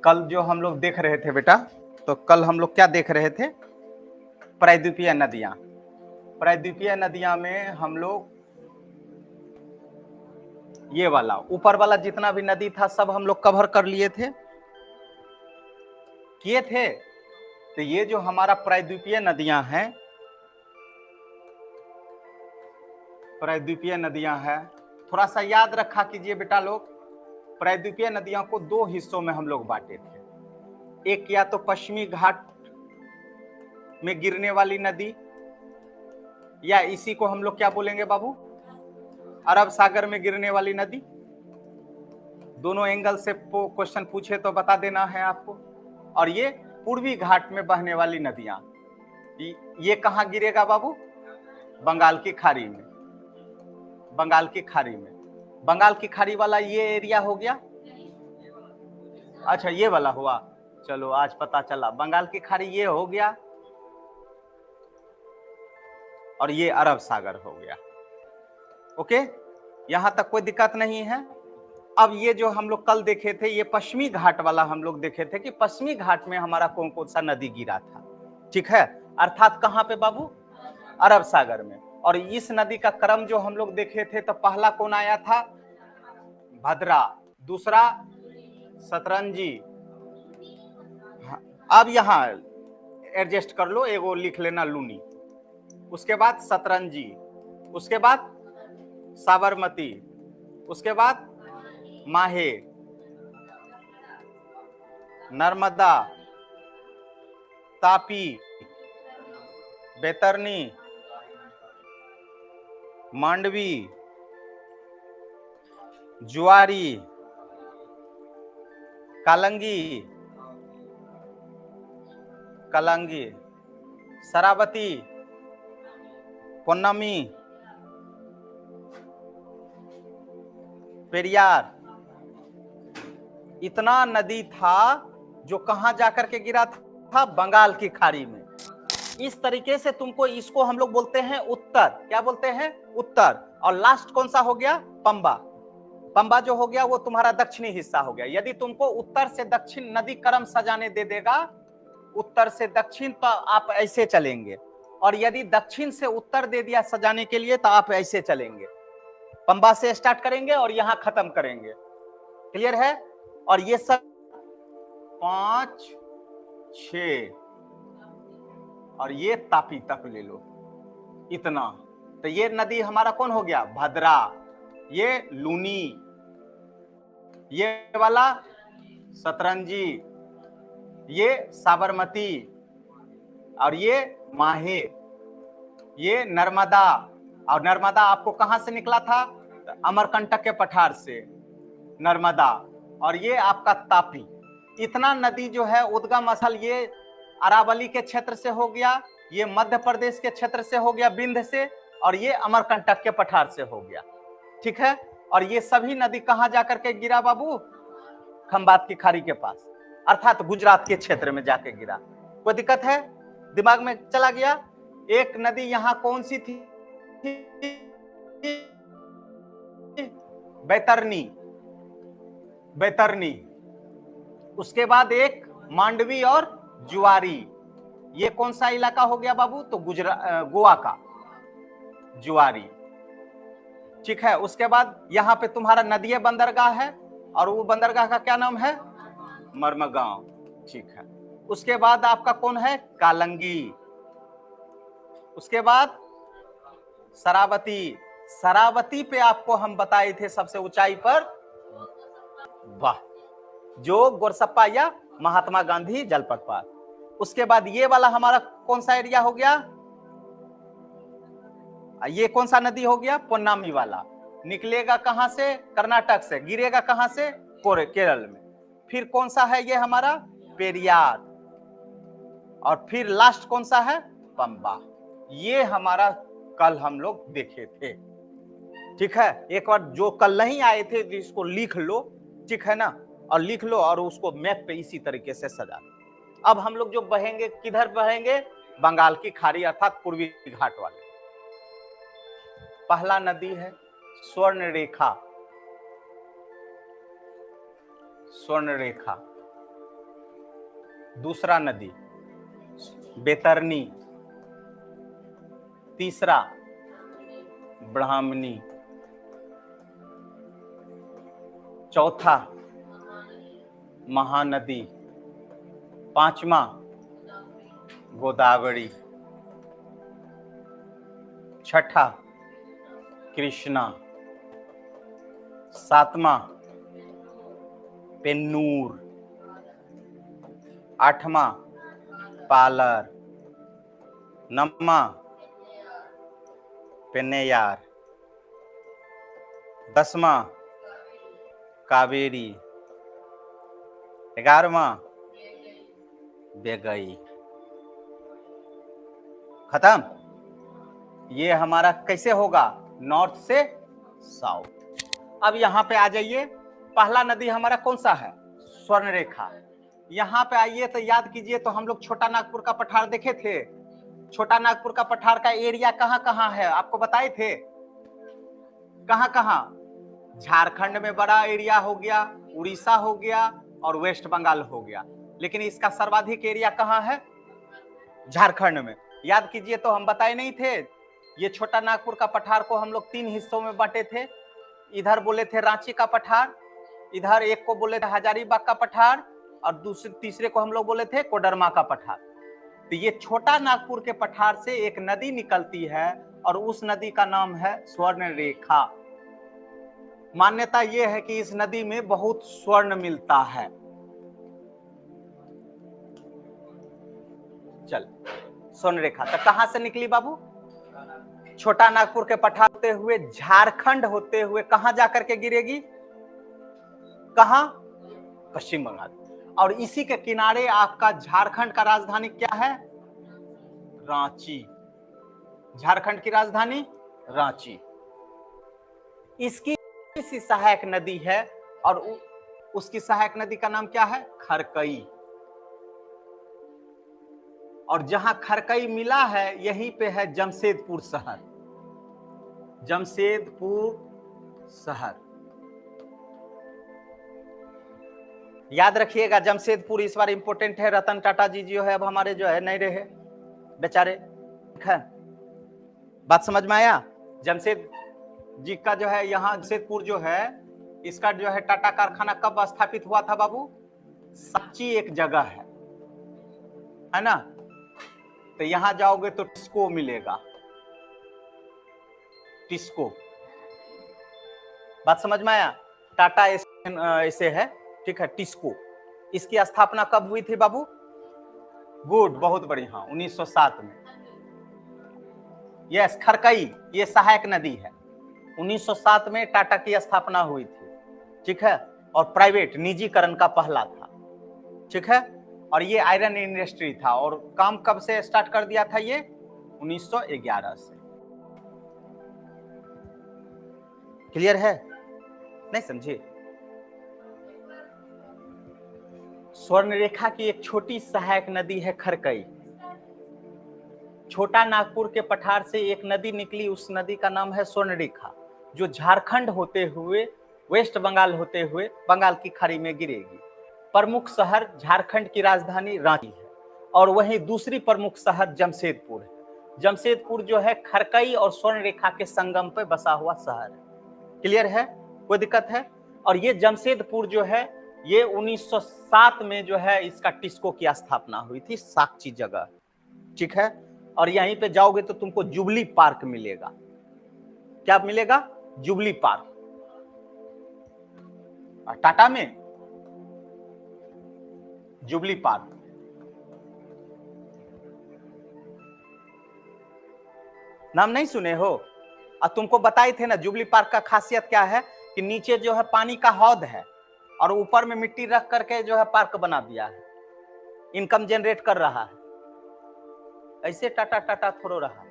कल जो हम लोग देख रहे थे बेटा, तो कल हम लोग क्या देख रहे थे? प्रायद्वीपीय नदियां। प्रायद्वीपीय नदियां में हम लोग ये वाला ऊपर वाला जितना भी नदी था सब हम लोग कवर कर लिए थे, किए थे। तो ये जो हमारा प्रायद्वीपीय नदियां हैं, प्रायद्वीपीय नदियां हैं, थोड़ा सा याद रखा कीजिए बेटा लोग। प्रायद्वीपीय नदियों को दो हिस्सों में हम लोग बांटे थे। एक या तो पश्चिमी घाट में गिरने वाली नदी, या इसी को हम लोग क्या बोलेंगे बाबू, अरब सागर में गिरने वाली नदी। दोनों एंगल से क्वेश्चन पूछे तो बता देना है आपको। और ये पूर्वी घाट में बहने वाली नदियां, ये कहां गिरेगा बाबू? बंगाल की खाड़ी में। बंगाल की खाड़ी में, बंगाल की खाड़ी वाला ये एरिया हो गया। अच्छा, ये वाला हुआ, चलो आज पता चला। बंगाल की खाड़ी ये हो गया और ये अरब सागर हो गया। ओके, यहां तक कोई दिक्कत नहीं है। अब ये जो हम लोग कल देखे थे, ये पश्चिमी घाट वाला हम लोग देखे थे कि पश्चिमी घाट में हमारा कौन कौन सा नदी गिरा था। ठीक है, अर्थात कहां पे बाबू? अरब सागर में। और इस नदी का क्रम जो हम लोग देखे थे, तो पहला कौन आया था? भद्रा, दूसरा सतरंजी। अब यहां एडजस्ट कर लो, एगो लिख लेना लूनी। उसके बाद सतरंजी, उसके बाद साबरमती, उसके बाद माहे, नर्मदा, तापी, बैतरनी, मांडवी, जुआरी, कालंगी, कलंगी, शरावती, पोन्नमी, पेरियार। इतना नदी था जो कहां जाकर के गिरा था? बंगाल की खाड़ी में। इस तरीके से तुमको, इसको हम लोग बोलते हैं उत्तर। क्या बोलते हैं? उत्तर। और लास्ट कौन सा हो गया? पंबा। पंबा जो हो गया वो तुम्हारा दक्षिणी हिस्सा हो गया। यदि तुमको उत्तर से दक्षिण नदी क्रम सजाने दे देगा, उत्तर से दक्षिण, तो आप ऐसे चलेंगे। और यदि दक्षिण से उत्तर दे दिया सजाने के लिए, तो आप ऐसे चलेंगे। पंबा से स्टार्ट करेंगे और यहां खत्म करेंगे। क्लियर है? और ये सब 5, 6 और ये तापी तक ले लो, इतना। तो ये नदी हमारा कौन हो गया? भद्रा, ये लूनी, ये वाला सतरंजी, ये साबरमती, और ये माहे, ये नर्मदा। और नर्मदा आपको कहां से निकला था? अमरकंटक के पठार से नर्मदा। और ये आपका तापी। इतना नदी जो है उद्गम स्थल ये अरावली के क्षेत्र से हो गया, ये मध्य प्रदेश के क्षेत्र से हो गया, बिंद से, और ये अमरकंटक के पठार से हो गया। ठीक है, और ये सभी नदी कहां जाकर के गिरा बाबू? खंबात की खाड़ी के पास, अर्थात गुजरात के क्षेत्र में जाके गिरा। कोई दिक्कत है? दिमाग में चला गया? एक नदी यहां कौन सी थी? बैतरनी, बैतरनी। उसके बाद एक मांडवी और जुआरी। ये कौन सा इलाका हो गया बाबू? तो गोवा का जुआरी। ठीक है, उसके बाद यहां पे तुम्हारा नदिया बंदरगाह है, और वो बंदरगाह का क्या नाम है? मरमगांव। ठीक है, उसके बाद आपका कौन है? कालंगी। उसके बाद शरावती। शरावती पे आपको हम बताए थे सबसे ऊंचाई पर, वाह, जो गोरसप्पा या महात्मा गांधी जलप्रपात। उसके बाद ये वाला हमारा कौन सा एरिया हो गया? ये कौन सा नदी हो गया? पोन्नामी वाला। निकलेगा कहां से? कर्नाटक से। गिरेगा कहां से? केरल में। फिर कौन सा है ये हमारा? पेरियार। और फिर लास्ट कौन सा है? पंबा। ये हमारा कल हम लोग देखे थे। ठीक है, एक बार जो कल नहीं आए थे इसको लिख लो, ठीक है ना, और लिख लो और उसको मैप पे इसी तरीके से सजा लो। अब हम लोग जो बहेंगे, किधर बहेंगे? बंगाल की खाड़ी, अर्थात पूर्वी घाट वाले। पहला नदी है स्वर्ण रेखा। स्वर्ण रेखा, दूसरा नदी बैतरनी, तीसरा ब्राह्मणी, चौथा महानदी, पांचवा गोदावरी, छठा कृष्णा, सातवां पेन्नूर, आठवां पालर, नौवां पेन्नैयार, 10वां कावेरी, 11वां बेगई। खत्म। ये हमारा कैसे होगा? नॉर्थ से साउथ। अब यहां पे आ जाइए, पहला नदी हमारा कौन सा है? स्वर्णरेखा। यहां पे आइए तो याद कीजिए, तो हम लोग छोटा नागपुर का पठार देखे थे। छोटा नागपुर का पठार का एरिया कहां कहां है आपको बताए थे? कहां कहां? झारखंड में बड़ा एरिया हो गया, उड़ीसा हो गया और वेस्ट बंगाल हो गया, लेकिन इसका सर्वाधिक एरिया कहां है? झारखंड में। याद कीजिए, तो हम बताए नहीं थे, ये छोटा नागपुर का पठार को हम लोग 3 हिस्सों में बांटे थे। इधर बोले थे रांची का पठार, इधर एक को बोले थे हजारीबाग का पठार, और तीसरे को हम लोग बोले थे कोडरमा का पठार। तो ये छोटा नागपुर के पठार से एक नदी निकलती है और उस नदी का नाम है स्वर्णरेखा। मान्यता यह है कि इस नदी में बहुत स्वर्ण मिलता है। चल, स्वर्णरेखा तो कहां से निकली बाबू? छोटा नागपुर के पठार होते हुए, झारखंड होते हुए कहां जाकर के गिरेगी? कहां? पश्चिम बंगाल। और इसी के किनारे आपका झारखंड का राजधानी क्या है? रांची। झारखंड की राजधानी रांची। इसकी सहायक नदी है और उसकी सहायक नदी का नाम क्या है? खरकई। और जहां खरकई मिला है यहीं पे है जमशेदपुर शहर। जमशेदपुर शहर याद रखिएगा। जमशेदपुर इस बार इंपोर्टेंट है। रतन टाटा जी जो है अब हमारे जो है नहीं रहे बेचारे। बात समझ में आया? जमशेद जी का जो है यहाँ जमशेदपुर जो है, इसका जो है टाटा कारखाना कब स्थापित हुआ था बाबू? सांची एक जगह है ना? तो यहां जाओगे तो टिस्को मिलेगा, टिस्को। बात समझ में आया? टाटा ऐसे है, ठीक है, टिस्को। इसकी स्थापना कब हुई थी बाबू? गुड, बहुत बढ़िया, 1907 में। यस, खरकई ये सहायक नदी है। 1907 में टाटा की स्थापना हुई थी, ठीक है, और प्राइवेट निजीकरण का पहला था, ठीक है। और ये आयरन इंडस्ट्री था। और काम कब से स्टार्ट कर दिया था ये? 1911 से। क्लियर है? नहीं समझे? स्वर्णरेखा की एक छोटी सहायक नदी है खरकई। छोटा नागपुर के पठार से एक नदी निकली, उस नदी का नाम है स्वर्णरेखा, जो झारखंड होते हुए वेस्ट बंगाल होते हुए बंगाल की खाड़ी में गिरेगी। प्रमुख शहर झारखंड की राजधानी रांची है और वहीं दूसरी प्रमुख शहर जमशेदपुर है। जमशेदपुर जो है खरकई और स्वर्णरेखा के संगम पर बसा हुआ शहर है। क्लियर है? कोई दिक्कत है? और ये जमशेदपुर जो है ये 1907 में जो है इसका टिस्को की स्थापना हुई थी, साक्षी जगह, ठीक है। और यहीं पे जाओगे तो तुमको जुबली पार्क मिलेगा। क्या मिलेगा? Jubilee park. टाटा में जुबली पार्क। नाम नहीं सुने हो? और तुमको बताए थे ना जुबली पार्क का खासियत क्या है, कि नीचे जो है पानी का हौद है और ऊपर में मिट्टी रख करके जो है पार्क बना दिया है, इनकम जनरेट कर रहा है। ऐसे टाटा टाटा थोड़ो रहा,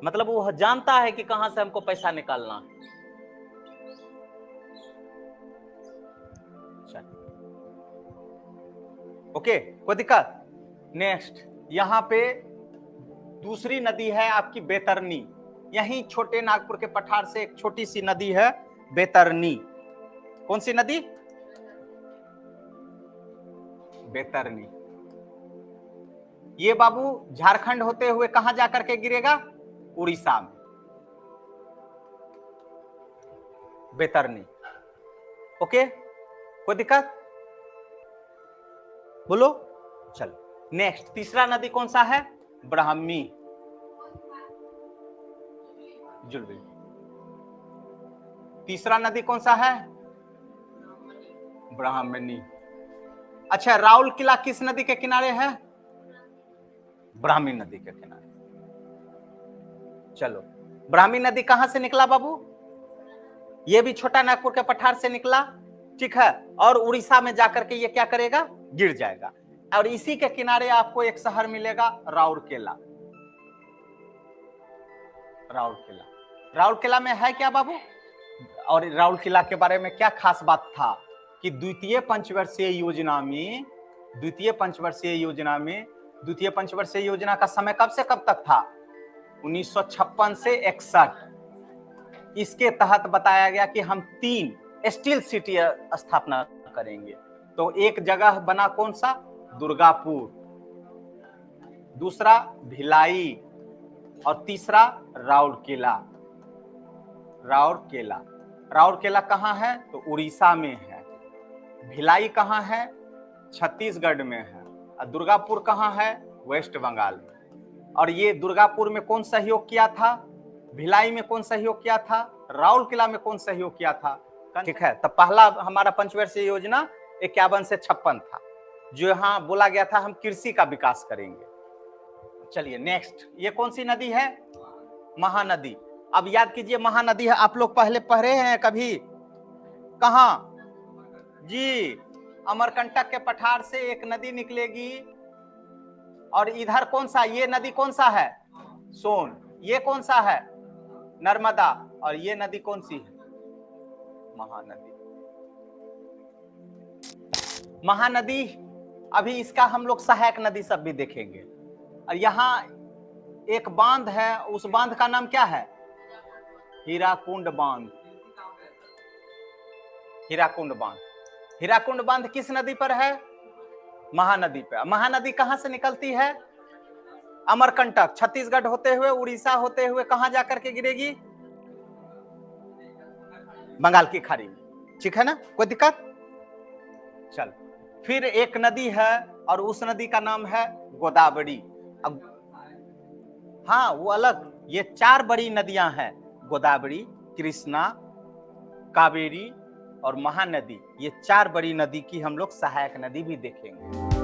मतलब वो जानता है कि कहां से हमको पैसा निकालना है। ओके, कोई दिक्कत? नेक्स्ट, यहां पे दूसरी नदी है आपकी बैतरनी। यहीं छोटे नागपुर के पठार से एक छोटी सी नदी है बैतरनी। कौन सी नदी? बैतरनी। ये बाबू झारखंड होते हुए कहां जाकर के गिरेगा? उड़ीसा में, बैतरनी। ओके, कोई दिक्कत? बोलो। चलो नेक्स्ट, तीसरा नदी कौन सा है? ब्राह्मी, जुलबी। तीसरा नदी कौन सा है? ब्राह्मणी। अच्छा, राउल किला किस नदी के किनारे है? ब्राह्मी नदी के किनारे। चलो, ब्राह्मी नदी कहां से निकला बाबू? ये भी छोटा नागपुर के पठार से निकला, ठीक है, और उड़ीसा में जाकर के ये क्या करेगा? गिर जाएगा। और इसी के किनारे आपको एक शहर मिलेगा, राउरकेला। राउरकेला, राउरकेला में है क्या बाबू? और राउरकेला के बारे में क्या खास बात था कि द्वितीय पंचवर्षीय योजना का समय कब से कब तक था? 1956 से 61। इसके तहत बताया गया कि हम 3 स्टील सिटी स्थापना करेंगे। तो एक जगह बना कौन सा? दुर्गापुर, दूसरा भिलाई, और तीसरा राउरकेला। राउरकेला, राउरकेला कहाँ है? तो उड़ीसा में है। भिलाई कहाँ है? छत्तीसगढ़ में है। और दुर्गापुर कहाँ है? वेस्ट बंगाल में। और ये दुर्गापुर में कौन सहयोग किया था? भिलाई में कौन सहयोग किया था? राउरकेला में कौन सहयोग किया था? ठीक है, तो पहला हमारा पंचवर्षीय योजना 51 से 56 था, जो यहाँ बोला गया था हम कृषि का विकास करेंगे। चलिए नेक्स्ट, ये कौन सी नदी है? महानदी। अब याद कीजिए, महानदी है, आप लोग पहले पढ़े हैं कभी? कहां जी? अमरकंटक के पठार से एक नदी निकलेगी, और इधर कौन सा? ये नदी कौन सा है? सोन। ये कौन सा है? नर्मदा। और ये नदी कौन सी है? महानदी। महानदी, अभी इसका हम लोग सहायक नदी सब भी देखेंगे। और यहाँ एक बांध है, उस बांध का नाम क्या है? हीराकुंड बांध। हीराकुंड बांध। हीराकुंड बांध किस नदी पर है? महानदी पे। महानदी कहां से निकलती है? अमरकंटक, छत्तीसगढ़ होते हुए, उड़ीसा होते हुए कहां जाकर के गिरेगी? बंगाल की खाड़ी में। ठीक है ना, कोई दिक्कत? चल, फिर एक नदी है, और उस नदी का नाम है गोदावरी। अब हाँ, वो अलग, ये 4 बड़ी नदियां हैं, गोदावरी, कृष्णा, कावेरी और महानदी। ये 4 बड़ी नदी की हम लोग सहायक नदी भी देखेंगे।